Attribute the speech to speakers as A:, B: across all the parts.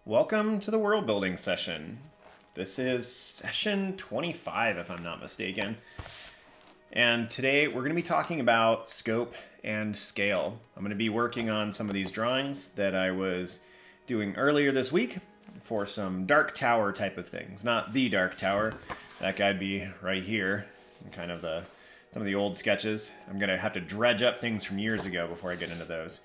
A: Welcome to the world building session. This is session 25, if I'm not mistaken. And today we're going to be talking about scope and scale. I'm going to be working on some of these drawings that I was doing earlier this week for some dark tower type of things. Not the dark tower. That guy'd be right here. Kind of some of the old sketches. I'm going to have to dredge up things from years ago before I get into those.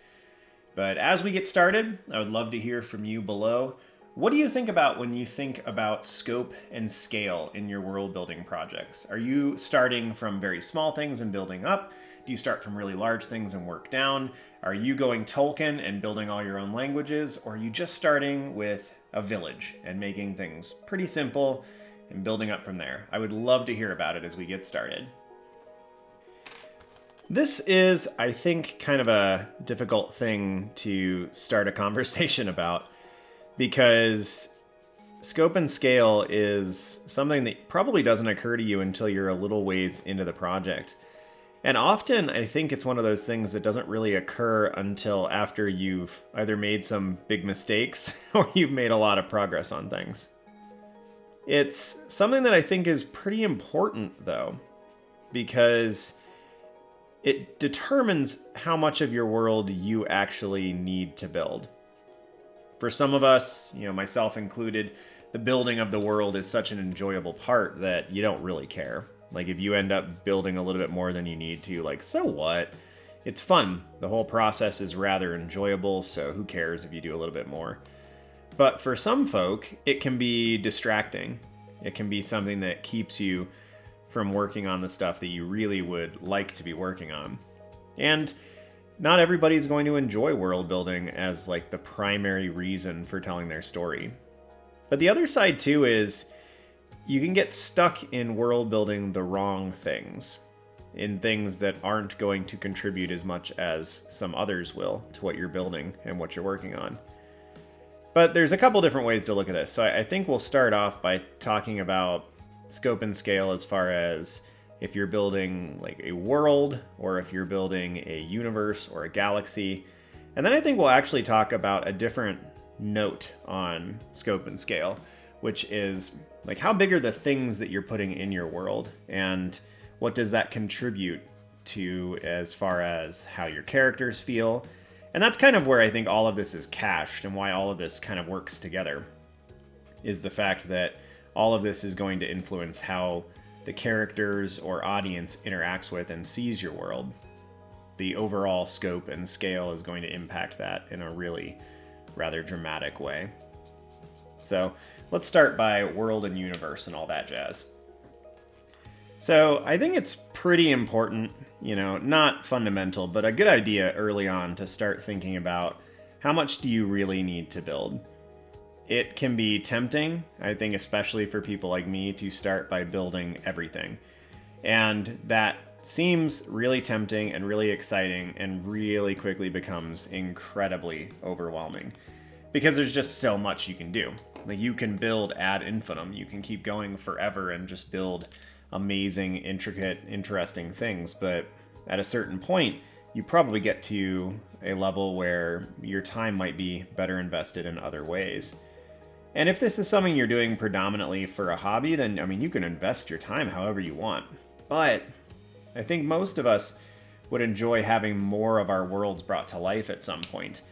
A: But as we get started, I would love to hear from you below. What do you think about when you think about scope and scale in your world building projects? Are you starting from very small things and building up? Do you start from really large things and work down? Are you going Tolkien and building all your own languages? Or are you just starting with a village and making things pretty simple and building up from there? I would love to hear about it as we get started. This is, I think, kind of a difficult thing to start a conversation about because scope and scale is something that probably doesn't occur to you until you're a little ways into the project. And often, I think it's one of those things that doesn't really occur until after you've either made some big mistakes or you've made a lot of progress on things. It's something that I think is pretty important, though, because it determines how much of your world you actually need to build. For some of us, myself included, the building of the world is such an enjoyable part that you don't really care. Like if you end up building a little bit more than you need to, so what? It's fun. The whole process is rather enjoyable, so who cares if you do a little bit more? But for some folk, it can be distracting. It can be something that keeps you from working on the stuff that you really would like to be working on. And not everybody's going to enjoy world building as the primary reason for telling their story. But the other side too is you can get stuck in world building the wrong things, in things that aren't going to contribute as much as some others will to what you're building and what you're working on. But there's a couple different ways to look at this. So I think we'll start off by talking about scope and scale as far as if you're building a world or if you're building a universe or a galaxy. And then I think we'll actually talk about a different note on scope and scale, which is how big are the things that you're putting in your world and what does that contribute to as far as how your characters feel. And that's kind of where I think all of this is cached and why all of this kind of works together, is the fact that all of this is going to influence how the characters or audience interacts with and sees your world. The overall scope and scale is going to impact that in a really rather dramatic way. So let's start by world and universe and all that jazz. So I think it's pretty important, not fundamental, but a good idea early on to start thinking about how much do you really need to build. It can be tempting, I think, especially for people like me, to start by building everything. And that seems really tempting and really exciting and really quickly becomes incredibly overwhelming because there's just so much you can do. You can build ad infinitum. You can keep going forever and just build amazing, intricate, interesting things. But at a certain point, you probably get to a level where your time might be better invested in other ways. And if this is something you're doing predominantly for a hobby, then, you can invest your time however you want. But I think most of us would enjoy having more of our worlds brought to life at some point.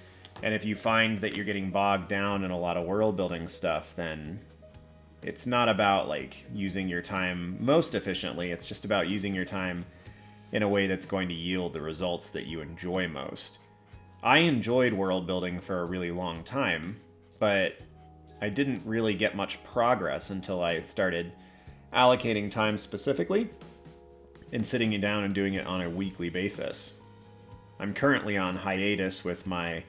A: And if you find that you're getting bogged down in a lot of world building stuff, then it's not about using your time most efficiently. It's just about using your time in a way that's going to yield the results that you enjoy most. I enjoyed world building for a really long time, but I didn't really get much progress until I started allocating time specifically and sitting it down and doing it on a weekly basis. I'm currently on hiatus with my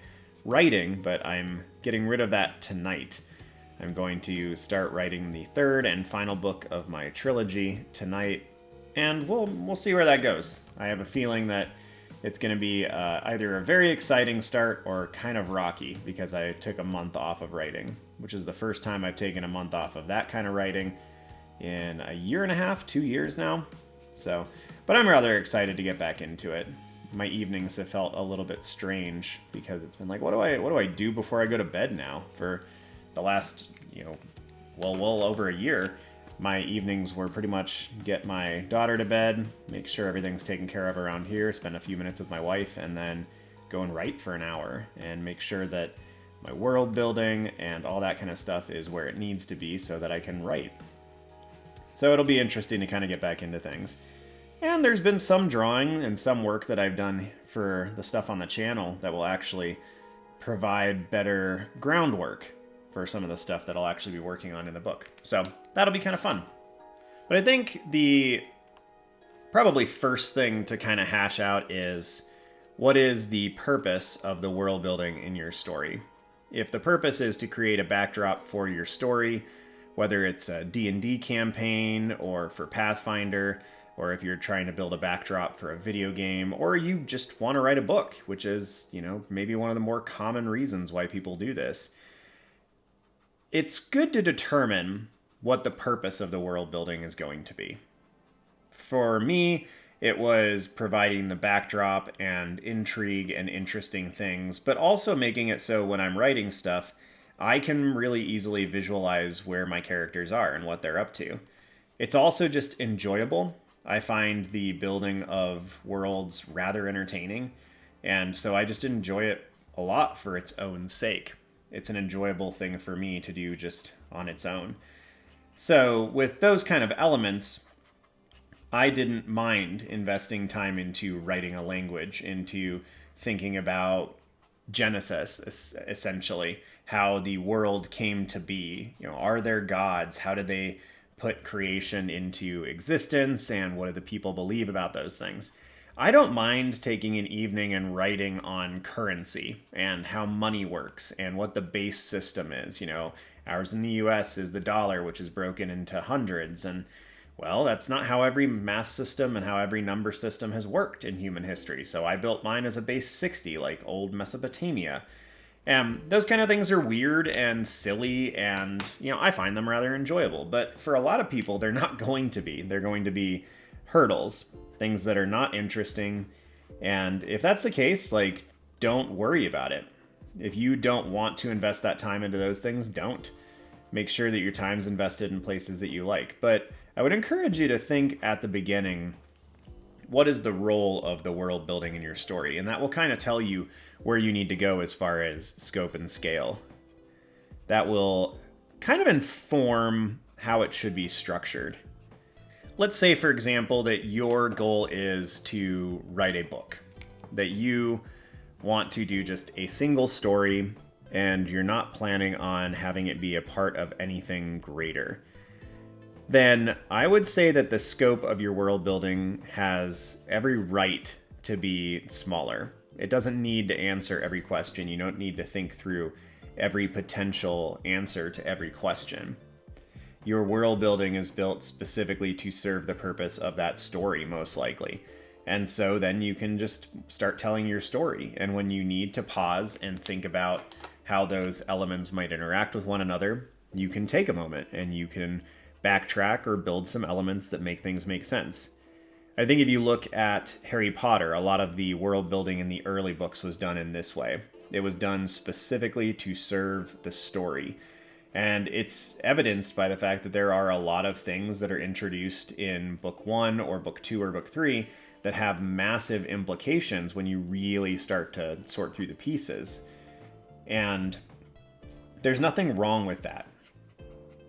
A: writing, but I'm getting rid of that tonight. I'm going to start writing the third and final book of my trilogy tonight, and we'll see where that goes. I have a feeling that it's going to be either a very exciting start or kind of rocky because I took a month off of writing, which is the first time I've taken a month off of that kind of writing in a year and a half, 2 years now. But I'm rather excited to get back into it. My evenings have felt a little bit strange because it's been what do I do before I go to bed now for the last, well over a year, my evenings were pretty much get my daughter to bed, make sure everything's taken care of around here, spend a few minutes with my wife, and then go and write for an hour and make sure that my world building and all that kind of stuff is where it needs to be so that I can write. So it'll be interesting to kind of get back into things. And there's been some drawing and some work that I've done for the stuff on the channel that will actually provide better groundwork for some of the stuff that I'll actually be working on in the book. So that'll be kind of fun. But I think the probably first thing to kind of hash out is, what is the purpose of the world building in your story? If the purpose is to create a backdrop for your story, whether it's a D&D campaign or for Pathfinder, or if you're trying to build a backdrop for a video game, or you just want to write a book, which is, maybe one of the more common reasons why people do this, it's good to determine what the purpose of the world building is going to be. For me, it was providing the backdrop and intrigue and interesting things, but also making it so when I'm writing stuff, I can really easily visualize where my characters are and what they're up to. It's also just enjoyable. I find the building of worlds rather entertaining, and so I just enjoy it a lot for its own sake. It's an enjoyable thing for me to do just on its own. So with those kind of elements, I didn't mind investing time into writing a language, into thinking about Genesis, essentially, how the world came to be. Are there gods? How did they put creation into existence, and what do the people believe about those things? I don't mind taking an evening and writing on currency and how money works and what the base system is. Ours in the US is the dollar, which is broken into hundreds, and well, that's not how every math system and how every number system has worked in human history. So I built mine as a base 60, like old Mesopotamia. And those kind of things are weird and silly, and, I find them rather enjoyable. But for a lot of people, they're not going to be. They're going to be hurdles, things that are not interesting. And if that's the case, don't worry about it. If you don't want to invest that time into those things, don't. Make sure that your time's invested in places that you like. But I would encourage you to think at the beginning, what is the role of the world building in your story? And that will kind of tell you where you need to go as far as scope and scale. That will kind of inform how it should be structured. Let's say, for example, that your goal is to write a book, that you want to do just a single story, and you're not planning on having it be a part of anything greater. Then I would say that the scope of your world building has every right to be smaller. It doesn't need to answer every question. You don't need to think through every potential answer to every question. Your world building is built specifically to serve the purpose of that story, most likely. And so then you can just start telling your story. And when you need to pause and think about how those elements might interact with one another, you can take a moment and you can backtrack or build some elements that make things make sense. I think if you look at Harry Potter, a lot of the world building in the early books was done in this way. It was done specifically to serve the story. And it's evidenced by the fact that there are a lot of things that are introduced in book 1 or book 2 or book 3 that have massive implications when you really start to sort through the pieces. And there's nothing wrong with that.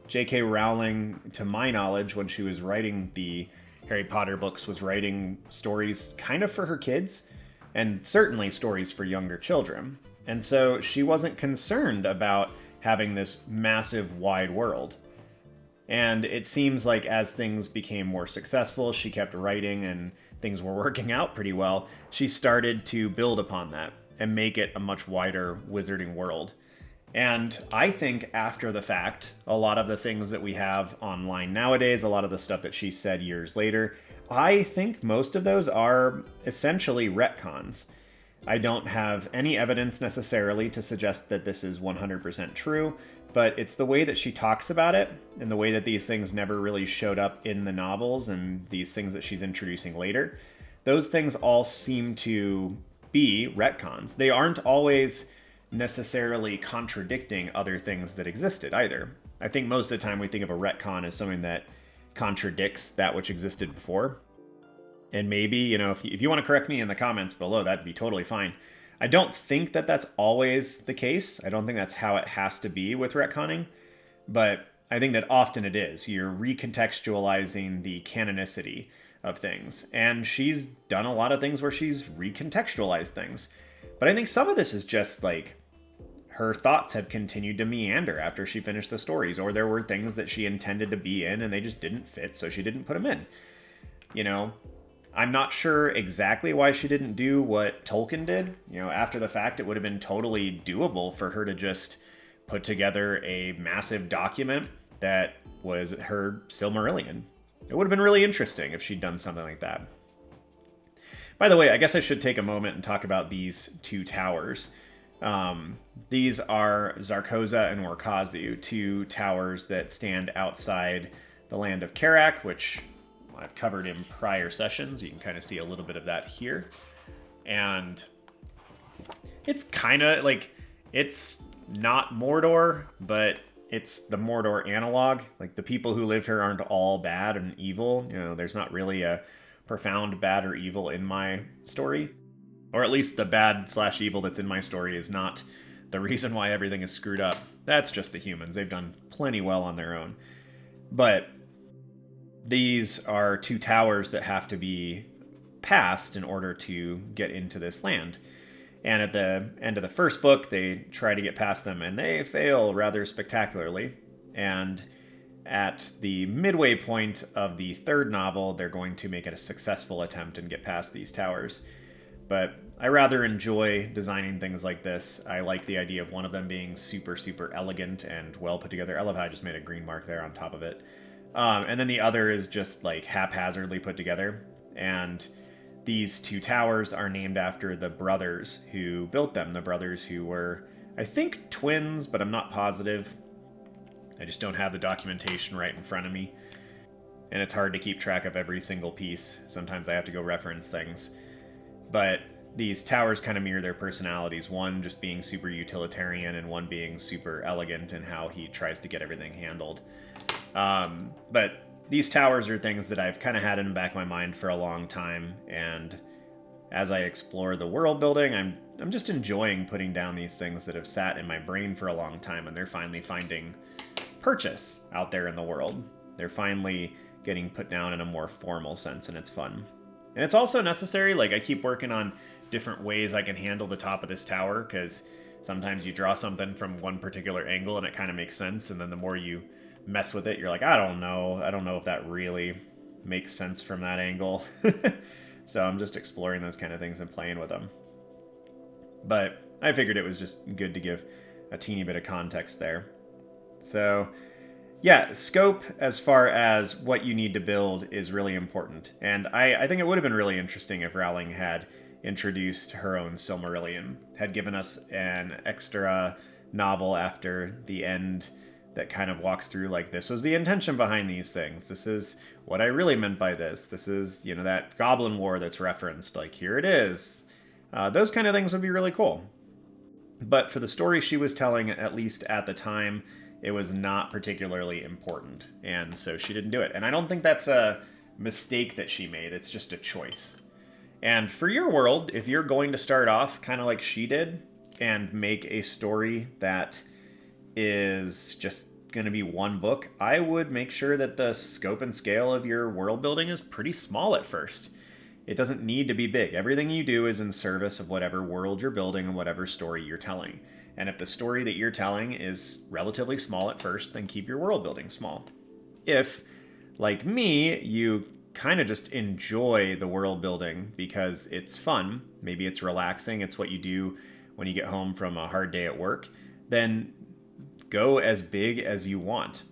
A: J.K. Rowling, to my knowledge, when she was writing the Harry Potter books, was writing stories kind of for her kids, and certainly stories for younger children. And so she wasn't concerned about having this massive wide world. And it seems like as things became more successful, she kept writing and things were working out pretty well, she started to build upon that and make it a much wider wizarding world. And I think after the fact, a lot of the things that we have online nowadays, a lot of the stuff that she said years later, I think most of those are essentially retcons. I don't have any evidence necessarily to suggest that this is 100% true, but it's the way that she talks about it and the way that these things never really showed up in the novels and these things that she's introducing later. Those things all seem to be retcons. They aren't always necessarily contradicting other things that existed either. I think most of the time we think of a retcon as something that contradicts that which existed before. And maybe, if you want to correct me in the comments below, that'd be totally fine. I don't think that that's always the case. I don't think that's how it has to be with retconning. But I think that often it is. You're recontextualizing the canonicity of things. And she's done a lot of things where she's recontextualized things. But I think some of this is just like her thoughts have continued to meander after she finished the stories, or there were things that she intended to be in and they just didn't fit, so she didn't put them in. I'm not sure exactly why she didn't do what Tolkien did. After the fact, it would have been totally doable for her to just put together a massive document that was her Silmarillion. It would have been really interesting if she'd done something like that. By the way, I guess I should take a moment and talk about these two towers. These are Zarkoza and Warkazu, two towers that stand outside the land of Karak, which I've covered in prior sessions. You can kind of see a little bit of that here. And it's kind of like, it's not Mordor, but it's the Mordor analog. Like, the people who live here aren't all bad and evil. There's not really a profound bad or evil in my story. Or at least the bad/evil that's in my story is not the reason why everything is screwed up. That's just the humans. They've done plenty well on their own. But these are two towers that have to be passed in order to get into this land. And at the end of the first book, they try to get past them, and they fail rather spectacularly. And at the midway point of the third novel, they're going to make it a successful attempt and get past these towers. But I rather enjoy designing things like this. I like the idea of one of them being super, super elegant and well put together. I love how I just made a green mark there on top of it. And then the other is just like haphazardly put together. And these two towers are named after the brothers who built them. The brothers who were, I think, twins, but I'm not positive. I just don't have the documentation right in front of me. And it's hard to keep track of every single piece. Sometimes I have to go reference things. But these towers kind of mirror their personalities. One just being super utilitarian and one being super elegant in how he tries to get everything handled. But these towers are things that I've kind of had in the back of my mind for a long time. And as I explore the world building, I'm just enjoying putting down these things that have sat in my brain for a long time, and they're finally finding purchase out there in the world. They're finally getting put down in a more formal sense, and it's fun. And it's also necessary. Like, I keep working on different ways I can handle the top of this tower, because sometimes you draw something from one particular angle and it kind of makes sense, and then the more you mess with it, you're like, I don't know if that really makes sense from that angle. So I'm just exploring those kind of things and playing with them. But I figured it was just good to give a teeny bit of context there. So yeah, scope as far as what you need to build is really important. And I think it would have been really interesting if Rowling had introduced her own Silmarillion, had given us an extra novel after the end that kind of walks through, like, this was the intention behind these things. This is what I really meant by this. This is, that Goblin War that's referenced. Like, here it is. Those kind of things would be really cool. But for the story she was telling, at least at the time, it was not particularly important. And so she didn't do it. And I don't think that's a mistake that she made. It's just a choice. And for your world, if you're going to start off kind of like she did and make a story that is just going to be one book, I would make sure that the scope and scale of your world building is pretty small at first. It doesn't need to be big. Everything you do is in service of whatever world you're building and whatever story you're telling. And if the story that you're telling is relatively small at first, then keep your world building small. If, like me, you kind of just enjoy the world building because it's fun, maybe it's relaxing, it's what you do when you get home from a hard day at work, then go as big as you want.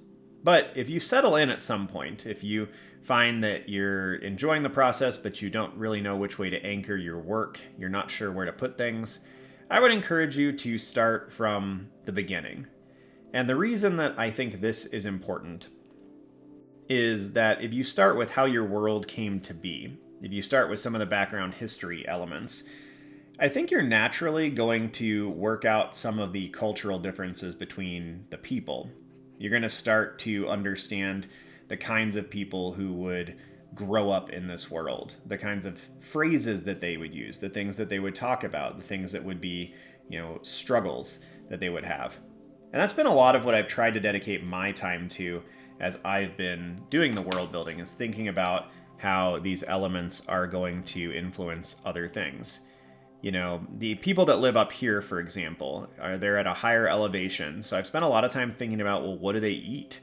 A: But if you settle in at some point, if you find that you're enjoying the process, but you don't really know which way to anchor your work, you're not sure where to put things, I would encourage you to start from the beginning. And the reason that I think this is important is that if you start with how your world came to be, if you start with some of the background history elements, I think you're naturally going to work out some of the cultural differences between the people. You're going to start to understand the kinds of people who would grow up in this world, the kinds of phrases that they would use, the things that they would talk about, the things that would be, struggles that they would have. And that's been a lot of what I've tried to dedicate my time to as I've been doing the world building, is thinking about how these elements are going to influence other things. The people that live up here, for example, they're at a higher elevation. So I've spent a lot of time thinking about, well, what do they eat?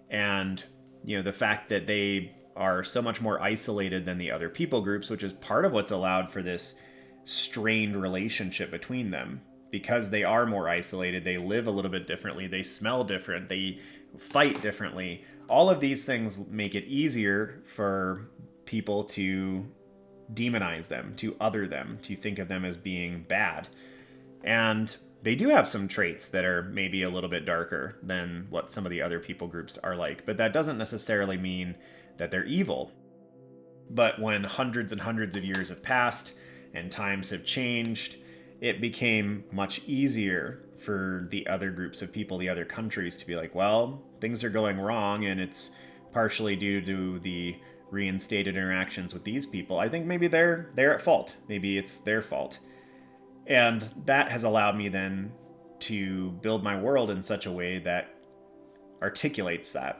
A: And, the fact that they are so much more isolated than the other people groups, which is part of what's allowed for this strained relationship between them. Because they are more isolated, they live a little bit differently, they smell different, they fight differently. All of these things make it easier for people to demonize them, to other them, to think of them as being bad. And they do have some traits that are maybe a little bit darker than what some of the other people groups are like, but that doesn't necessarily mean that they're evil. But when hundreds and hundreds of years have passed and times have changed, it became much easier for the other groups of people, the other countries, to be like, well, things are going wrong, and it's partially due to the reinstated interactions with these people. I think maybe they're at fault. Maybe it's their fault. And that has allowed me then to build my world in such a way that articulates that.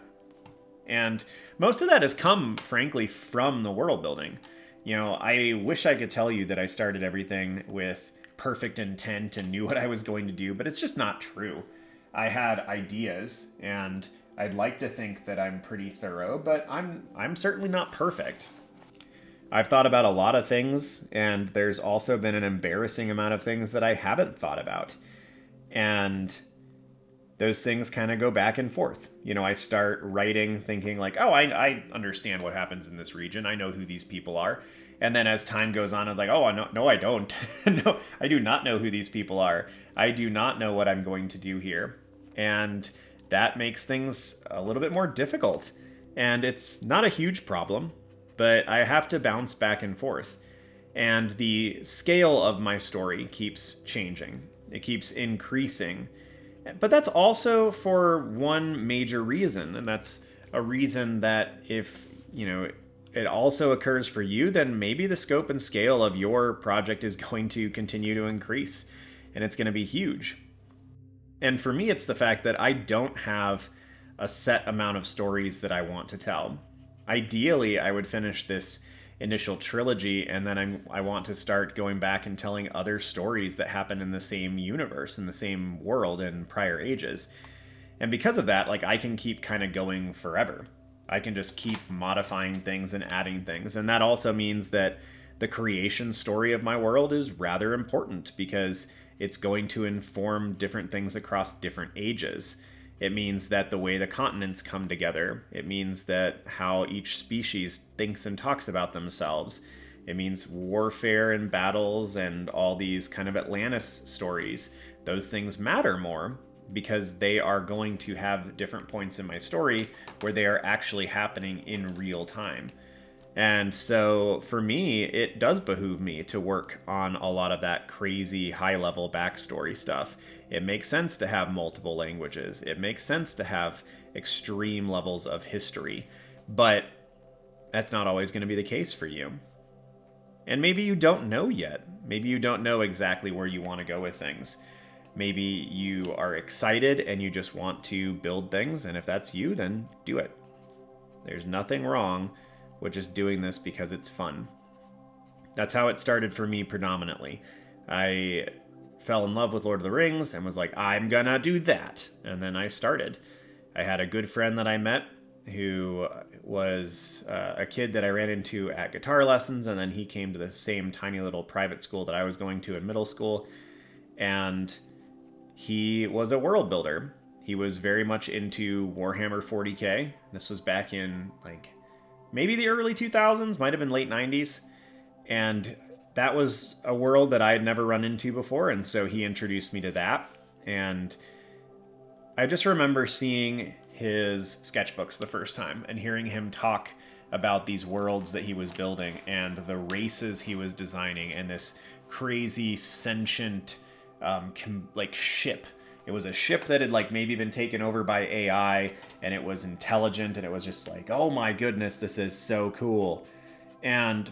A: And most of that has come, frankly, from the world building. I wish I could tell you that I started everything with perfect intent and knew what I was going to do, but it's just not true. I had ideas, and I'd like to think that I'm pretty thorough, but I'm certainly not perfect. I've thought about a lot of things, and there's also been an embarrassing amount of things that I haven't thought about. And those things kind of go back and forth. I start writing thinking like, oh, I understand what happens in this region. I know who these people are. And then as time goes on, I was like, oh, no, I don't. No, I do not know who these people are. I do not know what I'm going to do here. And that makes things a little bit more difficult. And it's not a huge problem, but I have to bounce back and forth. And the scale of my story keeps changing. It keeps increasing. But that's also for one major reason, and that's a reason that if, it also occurs for you, then maybe the scope and scale of your project is going to continue to increase, and it's going to be huge. And for me, it's the fact that I don't have a set amount of stories that I want to tell. Ideally, I would finish this initial trilogy, and then I want to start going back and telling other stories that happen in the same universe, in the same world, in prior ages. And because of that, I can keep kind of going forever. I can just keep modifying things and adding things. And that also means that the creation story of my world is rather important, because it's going to inform different things across different ages. It means that the way the continents come together. It means that how each species thinks and talks about themselves. It means warfare and battles and all these kind of Atlantis stories. Those things matter more because they are going to have different points in my story where they are actually happening in real time. And so for me, it does behoove me to work on a lot of that crazy high-level backstory stuff. It makes sense to have multiple languages. It makes sense to have extreme levels of history. But that's not always going to be the case for you. And maybe you don't know yet. Maybe you don't know exactly where you want to go with things. Maybe you are excited and you just want to build things, and if that's you, then do it. There's nothing wrong with just doing this because it's fun. That's how it started for me predominantly. I fell in love with Lord of the Rings and was like, I'm gonna do that. And then I started. I had a good friend that I met who was a kid that I ran into at guitar lessons, and then he came to the same tiny little private school that I was going to in middle school, and he was a world builder. He was very much into Warhammer 40K. This was back in maybe the early 2000s, might have been late 90s. And that was a world that I had never run into before, and so he introduced me to that. And I just remember seeing his sketchbooks the first time and hearing him talk about these worlds that he was building and the races he was designing and this crazy sentient ship. It was a ship that had like maybe been taken over by AI, and it was intelligent, and it was just like, oh my goodness, this is so cool. And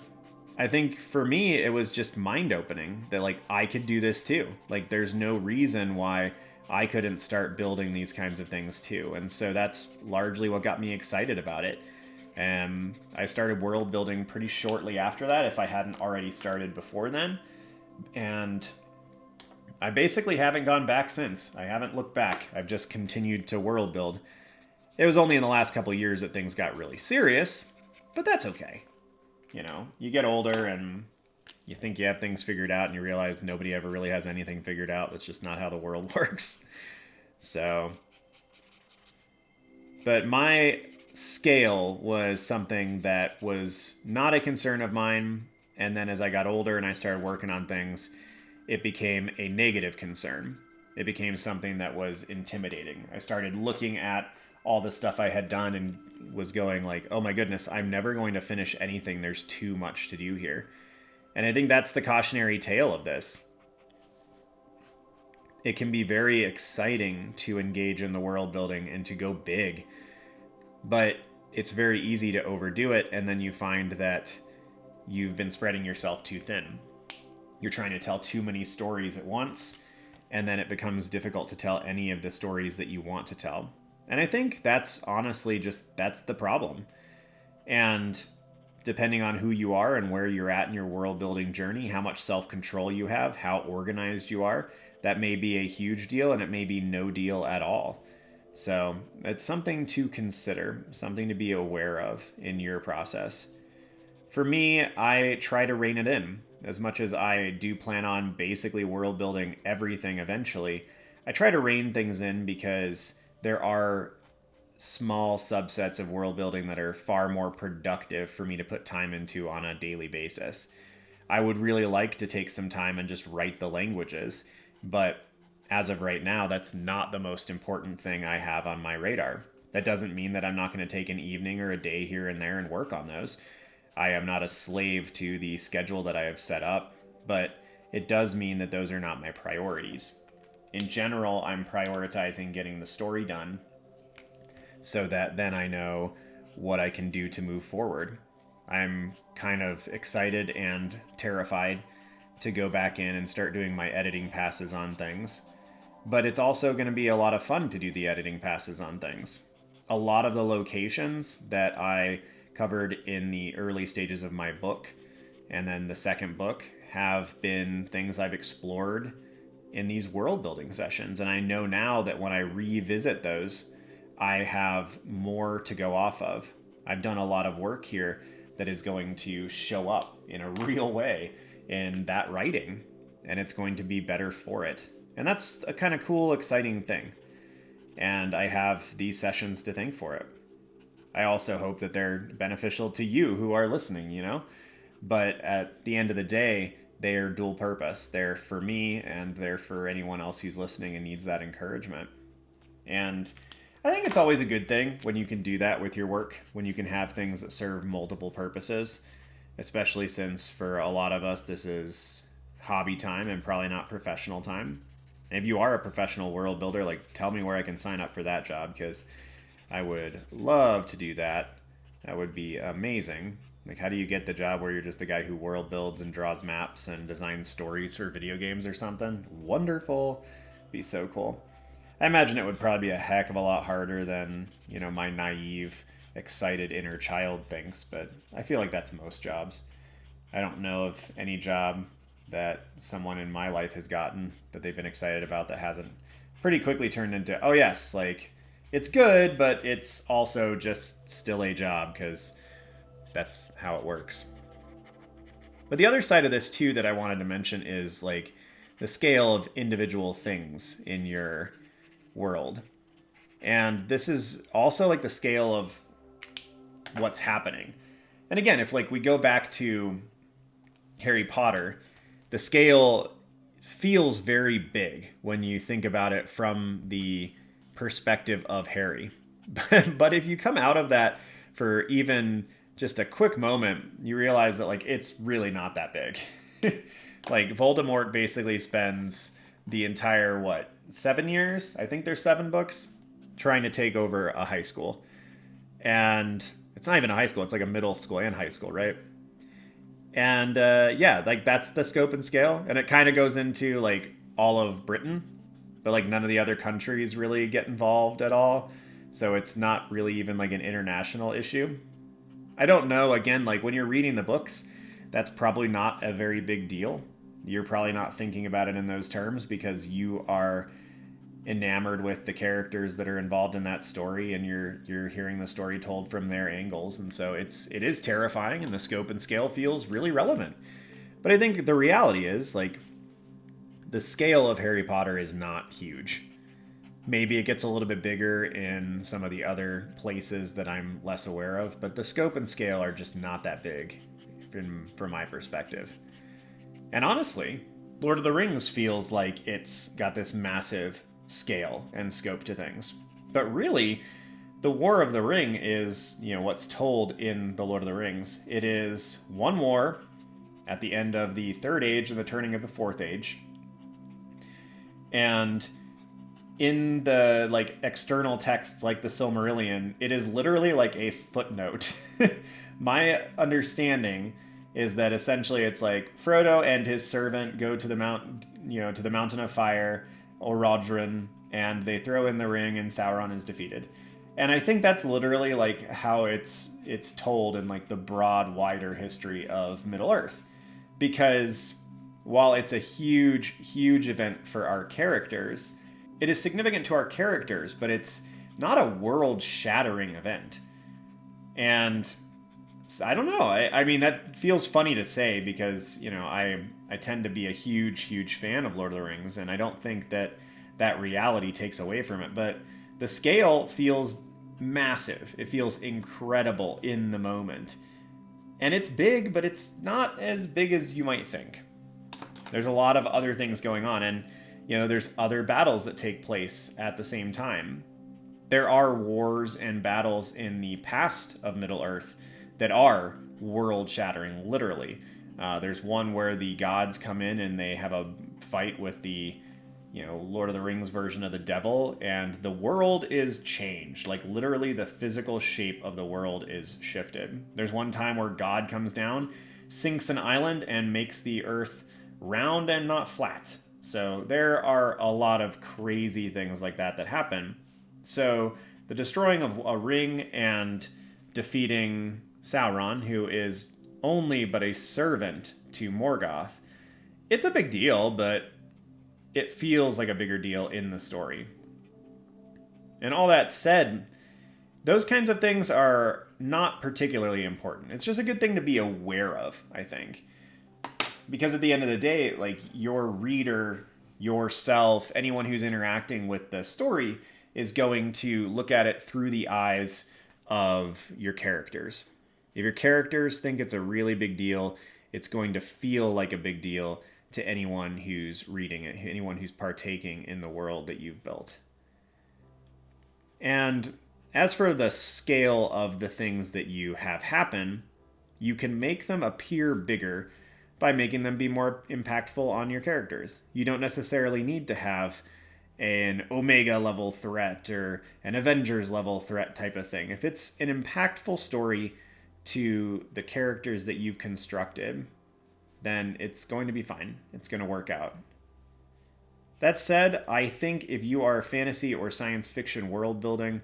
A: I think for me, it was just mind opening that like I could do this too. Like there's no reason why I couldn't start building these kinds of things too. And so that's largely what got me excited about it. And I started world building pretty shortly after that, if I hadn't already started before then. And I basically haven't gone back since. I haven't looked back. I've just continued to world build. It was only in the last couple of years that things got really serious, but that's okay. You know, you get older and you think you have things figured out, and you realize nobody ever really has anything figured out. That's just not how the world works. So, but my scale was something that was not a concern of mine. And then as I got older and I started working on things, it became a negative concern. It became something that was intimidating. I started looking at all the stuff I had done and was going like, oh my goodness, I'm never going to finish anything. There's too much to do here. And I think that's the cautionary tale of this. It can be very exciting to engage in the world building and to go big, but it's very easy to overdo it. And then you find that you've been spreading yourself too thin. You're trying to tell too many stories at once, and then it becomes difficult to tell any of the stories that you want to tell. And I think that's honestly that's the problem. And depending on who you are and where you're at in your world building journey, how much self-control you have, how organized you are, that may be a huge deal, and it may be no deal at all. So it's something to consider, something to be aware of in your process. For me, I try to rein it in. As much as I do plan on basically world building everything eventually, I try to rein things in because there are small subsets of world building that are far more productive for me to put time into on a daily basis. I would really like to take some time and just write the languages, but as of right now, that's not the most important thing I have on my radar. That doesn't mean that I'm not going to take an evening or a day here and there and work on those. I am not a slave to the schedule that I have set up, but it does mean that those are not my priorities. In general, I'm prioritizing getting the story done so that then I know what I can do to move forward. I'm kind of excited and terrified to go back in and start doing my editing passes on things, but it's also going to be a lot of fun to do the editing passes on things. A lot of the locations that I covered in the early stages of my book and then the second book have been things I've explored in these world building sessions. And I know now that when I revisit those, I have more to go off of. I've done a lot of work here that is going to show up in a real way in that writing, and it's going to be better for it. And that's a kind of cool, exciting thing. And I have these sessions to thank for it. I also hope that they're beneficial to you who are listening, you know? But at the end of the day, they are dual purpose. They're for me, and they're for anyone else who's listening and needs that encouragement. And I think it's always a good thing when you can do that with your work, when you can have things that serve multiple purposes, especially since for a lot of us, this is hobby time and probably not professional time. And if you are a professional world builder, like tell me where I can sign up for that job, because I would love to do that. That would be amazing. Like, how do you get the job where you're just the guy who world builds and draws maps and designs stories for video games or something? Wonderful. Be so cool. I imagine it would probably be a heck of a lot harder than, you know, my naive, excited inner child thinks, but I feel like that's most jobs. I don't know of any job that someone in my life has gotten that they've been excited about that hasn't pretty quickly turned into, oh yes, like, it's good, but it's also just still a job, because that's how it works. But the other side of this too that I wanted to mention is like the scale of individual things in your world. And this is also like the scale of what's happening. And again, if like we go back to Harry Potter, the scale feels very big when you think about it from the perspective of Harry. But if you come out of that for even just a quick moment, you realize that like it's really not that big. Like Voldemort basically spends the entire, what, 7 years? I think there's 7 books, trying to take over a high school. And it's not even a high school, it's like a middle school and high school, right? And yeah, like that's the scope and scale. And it kind of goes into like all of Britain, but like none of the other countries really get involved at all. So it's not really even like an international issue. I don't know, again, like when you're reading the books, that's probably not a very big deal. You're probably not thinking about it in those terms because you are enamored with the characters that are involved in that story, and you're hearing the story told from their angles, and so it is terrifying, and the scope and scale feels really relevant. But I think the reality is, like, the scale of Harry Potter is not huge. Maybe it gets a little bit bigger in some of the other places that I'm less aware of, but the scope and scale are just not that big from my perspective. And honestly, Lord of the Rings feels like it's got this massive scale and scope to things. But really, the War of the Ring is, what's told in the Lord of the Rings. It is one war at the end of the Third Age and the turning of the Fourth Age. And in the like external texts like the Silmarillion, it is literally like a footnote. My understanding is that essentially it's like Frodo and his servant go to the to the Mountain of Fire, Orodruin, and they throw in the ring and Sauron is defeated. And I think that's literally like how it's told in like the broad, wider history of Middle-earth. Because while it's a huge, huge event for our characters, it is significant to our characters, but it's not a world-shattering event. And I don't know. I mean, that feels funny to say because, I tend to be a huge, huge fan of Lord of the Rings, and I don't think that reality takes away from it. But the scale feels massive. It feels incredible in the moment. And it's big, but it's not as big as you might think. There's a lot of other things going on, and, there's other battles that take place at the same time. There are wars and battles in the past of Middle-earth that are world-shattering, literally. There's one where the gods come in and they have a fight with the, Lord of the Rings version of the devil, and the world is changed. Like, literally, the physical shape of the world is shifted. There's one time where God comes down, sinks an island, and makes the earth round and not flat. So there are a lot of crazy things like that happen. So the destroying of a ring and defeating Sauron, who is only but a servant to Morgoth, it's a big deal, but it feels like a bigger deal in the story. And all that said, those kinds of things are not particularly important. It's just a good thing to be aware of, I think. Because at the end of the day, like, your reader, yourself, anyone who's interacting with the story is going to look at it through the eyes of your characters. If your characters think it's a really big deal, it's going to feel like a big deal to anyone who's reading it, anyone who's partaking in the world that you've built. And as for the scale of the things that you have happen, you can make them appear bigger by making them be more impactful on your characters. You don't necessarily need to have an Omega level threat or an Avengers level threat type of thing. If it's an impactful story to the characters that you've constructed, then it's going to be fine. It's going to work out. That said, I think if you are fantasy or science fiction world building,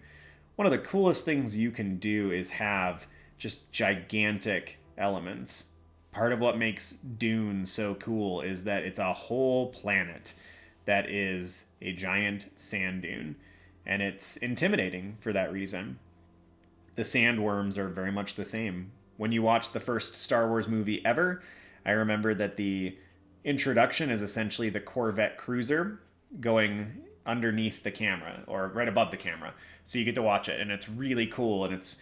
A: one of the coolest things you can do is have just gigantic elements. Part of what makes Dune so cool is that it's a whole planet that is a giant sand dune, and it's intimidating for that reason. The sandworms are very much the same. When you watch the first Star Wars movie ever, I remember that the introduction is essentially the Corvette cruiser going underneath the camera or right above the camera. So you get to watch it, and it's really cool, and it's,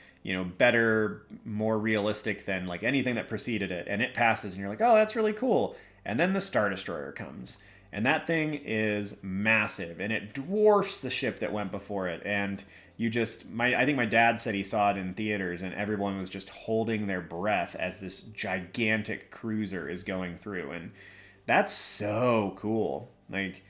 A: better, more realistic than like anything that preceded it. And it passes and you're like, oh, that's really cool. And then the Star Destroyer comes, and that thing is massive, and it dwarfs the ship that went before it. And I think my dad said he saw it in theaters, and everyone was just holding their breath as this gigantic cruiser is going through. And That's so cool. Like,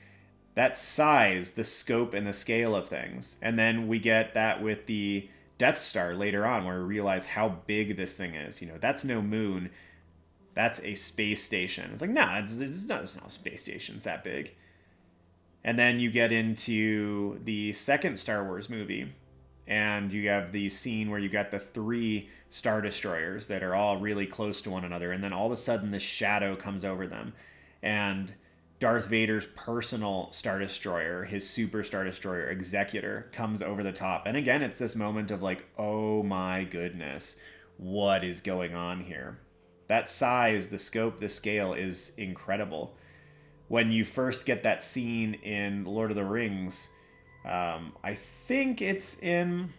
A: that size, the scope and the scale of things. And then we get that with the Death Star later on, where we realize how big this thing is. You know, that's no moon, that's a space station. It's like, nah, it's not a space station, it's that big. And then you get into the second Star Wars movie, and you have the scene where you got the three Star Destroyers that are all really close to one another, and then all of a sudden this shadow comes over them. And Darth Vader's personal Star Destroyer, his Super Star Destroyer Executor, comes over the top. And again, it's this moment of like, oh my goodness, what is going on here? That size, the scope, the scale is incredible. When you first get that scene in Lord of the Rings, I think it's in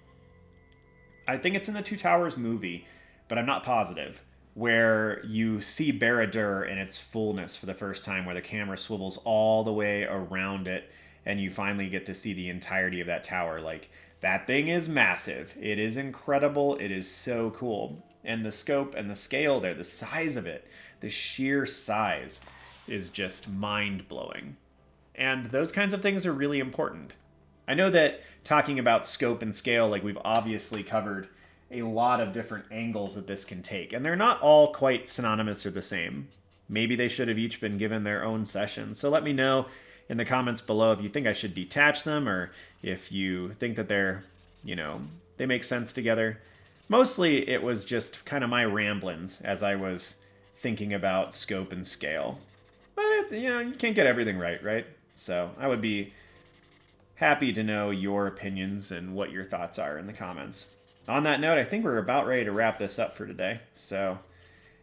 A: the Two Towers movie, but I'm not positive, where you see Barad-dûr in its fullness for the first time, where the camera swivels all the way around it, and you finally get to see the entirety of that tower. Like, that thing is massive. It is incredible. It is so cool. And the scope and the scale there, the size of it, the sheer size is just mind-blowing. And those kinds of things are really important. I know that talking about scope and scale, like, we've obviously covered a lot of different angles that this can take, and they're not all quite synonymous or the same. Maybe they should have each been given their own session. So let me know in the comments below if you think I should detach them, or if you think that they make sense together. Mostly it was just kind of my ramblings as I was thinking about scope and scale. But you can't get everything right? So I would be happy to know your opinions and what your thoughts are in the comments. On that note, I think we're about ready to wrap this up for today. So,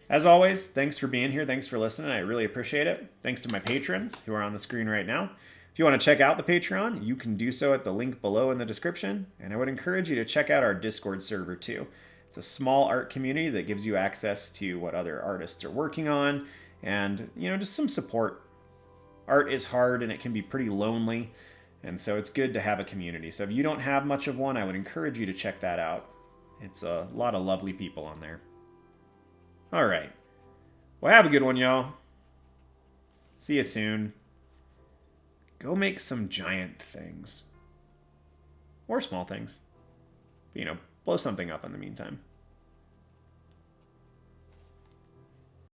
A: as always, thanks for being here. Thanks for listening. I really appreciate it. Thanks to my patrons who are on the screen right now. If you want to check out the Patreon, you can do so at the link below in the description. And I would encourage you to check out our Discord server too. It's a small art community that gives you access to what other artists are working on and, just some support. Art is hard and it can be pretty lonely. And so it's good to have a community. So if you don't have much of one, I would encourage you to check that out. It's a lot of lovely people on there. All right. Well, have a good one, y'all. See you soon. Go make some giant things. Or small things. Blow something up in the meantime.